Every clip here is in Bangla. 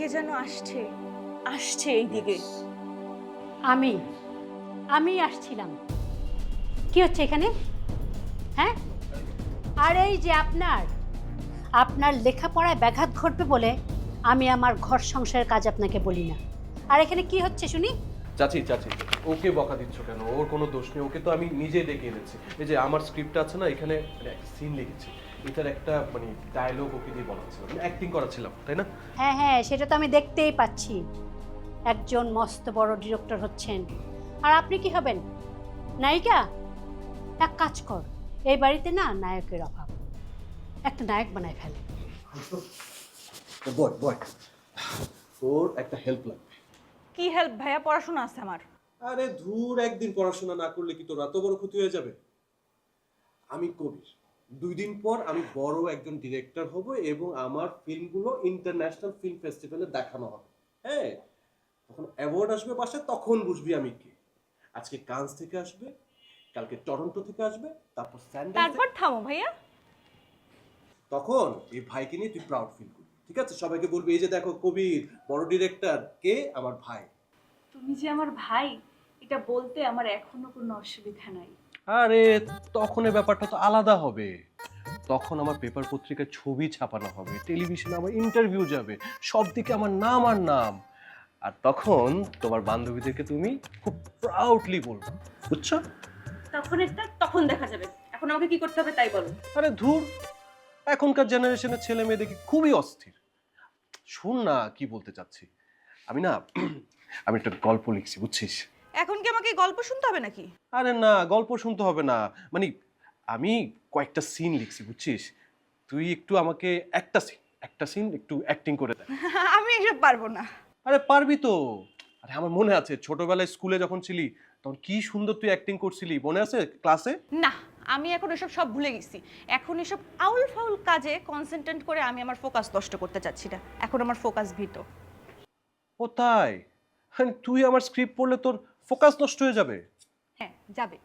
কে যেন আসছে আসছে এইদিকে। আমি আসছিলাম। কি হচ্ছে এখানে? হ্যাঁ, আর এই যে আপনার লেখাপড়ায় ব্যাঘাত ঘটবে বলে আমি আমার ঘর সংসারের কাজ আপনাকে বলি না। আর এখানে কি হচ্ছে শুনি? চাচি চাচি ওকে বকা দিচ্ছ কেন? ওর কোনো দোষ নেই, ওকে তো আমি নিজে ডেকে এনেছি। এই যে আমার স্ক্রিপ্ট আছে না, এখানে একটা সিন লিখেছি, এটার একটা ডায়লগ ওকে দিয়ে বলা ছিল, অ্যাক্টিং করাছিলাম, তাই না? হ্যাঁ হ্যাঁ, সেটা তো আমি দেখতেই পাচ্ছি। একজন মস্ত বড় ডিরেক্টর হচ্ছেন, আর আপনি কি হবেন? নায়িকা? এক কাজ কর, এই বাড়িতে না নায়কের অভাব, একটা নায়ক বানায় ফেলে। বয় বয়, ওর একটা হেল্প লাগবে। কি হেল্প ভাইয়া? পড়াশোনা আছে আমার। আরে ধুর, একদিন পড়াশোনা না করলে কি তোর এত বড় ক্ষতি হয়ে যাবে? আমি কবির, 2 দিন পর আমি বড় একজন ডিরেক্টর হব এবং আমার ফিল্মগুলো ইন্টারন্যাশনাল ফিল্ম ফেস্টিভ্যালে দেখানো হবে। হ্যাঁ, তখন অ্যাওয়ার্ড আসবে বাসায়, তখন বুঝবি আমি কে। আজকে কান্স থেকে আসবে, কালকে টরন্টো থেকে আসবে, তারপর তারপর থামো ভাইয়া। তখন এই ভাইকে নিয়ে তুই প্রাউড ফিল করবি, ঠিক আছে? সবাইকে বলবি এই যে দেখো কবির বড় ডিরেক্টর, কে? আমার ভাই। তুমি যে আমার ভাই, এটা বলতে আমার এখনো কোনো অসুবিধা নাই। আরে তখন এই ব্যাপারটা তো আলাদা হবে। তখন আমার পেপার পত্রিকায় ছবি ছাপানো হবে, টেলিভিশনে আমার ইন্টারভিউ যাবে, সব দিকে আমার নাম আর নাম। আর তখন তোমার বান্ধবীদেরকে তুমি খুব প্রাউডলি বলবে, বুঝছো? তখন দেখা যাবে। এখন আমাকে কি করতে হবে তাই বলো। আরে ধুর, এখনকার জেনারেশনের ছেলে মেয়ে দেখি খুবই অস্থির। শোন না কি বলতে চাচ্ছি, আমি না আমি একটা গল্প লিখছি, বুঝছিস? এখন কি আমাকে গল্প শুনতে হবে নাকি? আরে না, গল্প শুনতে হবে না, আমি কয়েকটা সিন লিখছি, বুঝছিস? তুই একটু আমাকে একটা সিন একটু অ্যাক্টিং করে দে। আমি এসব পারবো না। আরে পারবি তো। আরে আমার মনে আছে ছোটবেলায় স্কুলে যখন ছিলি তখন কি সুন্দর তুই অ্যাক্টিং করছিলি, মনে আছে ক্লাসে? না, আমি এখন এসব সব ভুলে গেছি। এখন এসব আউল ফাউল কাজে কনসেন্ট্রেট করে আমি আমার ফোকাস নষ্ট করতে চাচ্ছি না। এখন আমার ফোকাস ভিত। ও তাই? হ্যাঁ, তুই আমার স্ক্রিপ্ট পড়লে তোর ফোকাস নষ্ট হয়ে যাবে। হ্যাঁ, যাবে।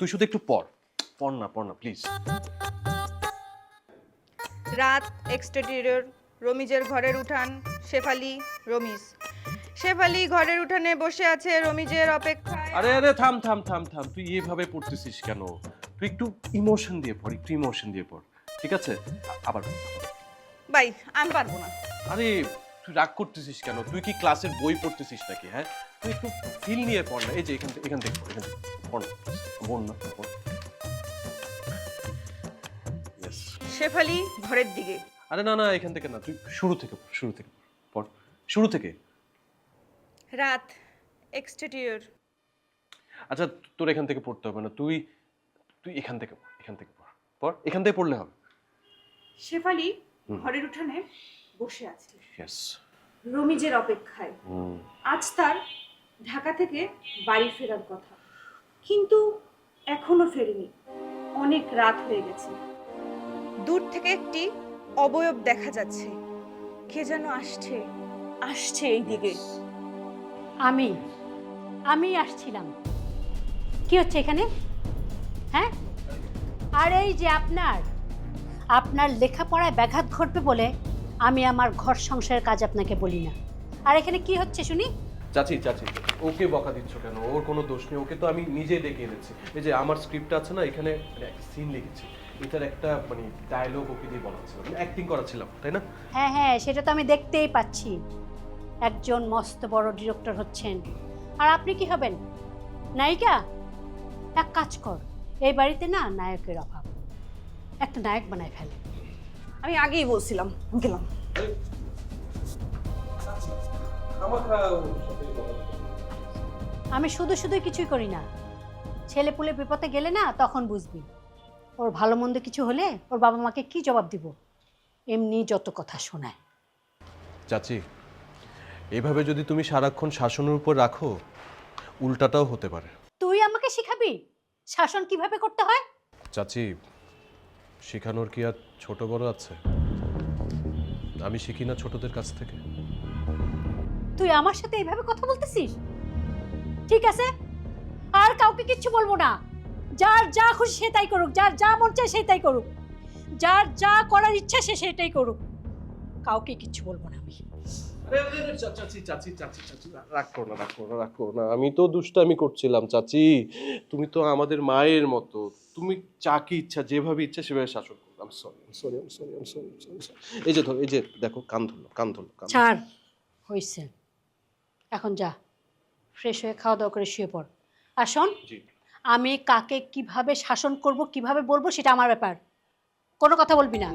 তুই শুধু একটু পড় না প্লিজ। রাত, এক্সটেরিয়র, রমিজের ঘরের উঠান, শেফালি, রমিজ। শেফালি ঘরের উঠানে বসে আছে রমিজের অপেক্ষায়। আরে আরে থাম থাম থাম থাম, তুই এইভাবে পড়তেছিস কেন? তুই একটু ইমোশন দিয়ে পড়, ঠিক আছে? আবার ভাই, আমি পারবো না। আরে তুই রাগ করতেছিস কেন? তুই কি ক্লাসের বই পড়তেছিস নাকি? হ্যাঁ, তুই একটু ফিল নিয়ে পড় না। এই যে এখান থেকে পড় না, পড় না পড়। Yes. শেফালি ঘরের দিকে। আরে না এখান থেকে না, তুই শুরু থেকে পড়, শুরু থেকে। রাত, এক্সটেরিয়র। আচ্ছা, তোর এখান থেকে পড়তে হবে না, তুই এখান থেকে পড়, এখান থেকে পড়লে হবে। শেফালি ঘরের উঠানে বসে আছে ইয়েস। রমিজের অপেক্ষায়। আজ তার ঢাকা থেকে বাড়ি ফেরার কথা, কিন্তু এখনো ফেরেনি। অনেক রাত হয়ে গেছে। দূর থেকে একটি অবয়ব দেখা যাচ্ছে। কে যেন আসছে এইদিকে। আমি আসছিলাম। কি হচ্ছে এখানে? হ্যাঁ, আর এই যে আপনার লেখাপড়ায় ব্যাঘাত ঘটবে বলে আমি আমার ঘর সংসারের কাজ আপনাকে বলি না। আর এখানে কি হচ্ছে শুনি? চাচি ওকে বকা দিচ্ছ কেন? ওর কোনো দোষ নেই, ওকে তো আমি নিজে ডেকে এনেছি। এই যে আমার স্ক্রিপ্ট আছে না, এখানে একটা সিন লিখেছি, এটার একটা ডায়লগ ওকে দিয়ে বলা ছিল, অ্যাক্টিং করাছিলাম, তাই না? হ্যাঁ হ্যাঁ, সেটা তো আমি দেখতেই পাচ্ছি। একজন মস্ত বড় ডিরেক্টর হচ্ছেন, আর আপনি কি হবেন? নায়িকা? এক কাজ কর, এই বাড়িতে না নায়কের অভাব, একটা নায়ক বানায় ফেলে। আমি আগেই বলছিলাম, গেলাম। আমি শুধু কিছুই করি না, ছেলে পুলে বিপদে গেলে না তখন বুঝবি। ওর ভালো মন্দ কিছু হলে ওর বাবা মাকে কি জবাব দিব? এমনি যত কথা শোনায়। চাচি, এভাবে যদি তুমি সারাক্ষণ শাসনের উপর রাখো, উল্টাটাও হতে পারে। তুই আমাকে শিখাবি শাসন কিভাবে করতে হয়? চাচি, শেখানোর কি আর ছোট বড় আছে? আমি শিখি না ছোটদের কাছ থেকে? তুই আমার সাথে এইভাবে কথা বলতেছিস? ঠিক আছে, আর কাউকে কিচ্ছু বলবো না। যার যা খুশি সে তাই করুক, যার যা মন চায় সে তাই করুক, যার যা করার ইচ্ছা সে সেটাই করুক, কাউকে কিচ্ছু বলবো না আমি। চাচি চাচি চাচি চাচি রাগ করো না, রাগ করো না, রাগ করো না। আমি তো দুষ্টামি করছিলাম চাচি। তুমি তো আমাদের মায়ের মতো, তুমি যাকে ইচ্ছা যেভাবে ইচ্ছা সেভাবে শাসন করো। আম সরি, আম সরি, আম সরি, আম সরি, এই যে ধরো, এই যে দেখো, কান ধরলো, কান ধরলো, কান ধরলো। ছাড়, হইছে। এখন যা, ফ্রেশ হয়ে খাওয়া দাওয়া করে শুয়ে পড়। আর শোন, জি। আমি কাকে কিভাবে শাসন করব, কিভাবে বলবো, সেটা আমার ব্যাপার। কোনো কথা বলবি না।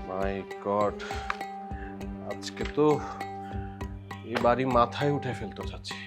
মাই গড, আজকে তো এই বাড়ি মাথায় উঠে ফেলতে চাচ্ছি।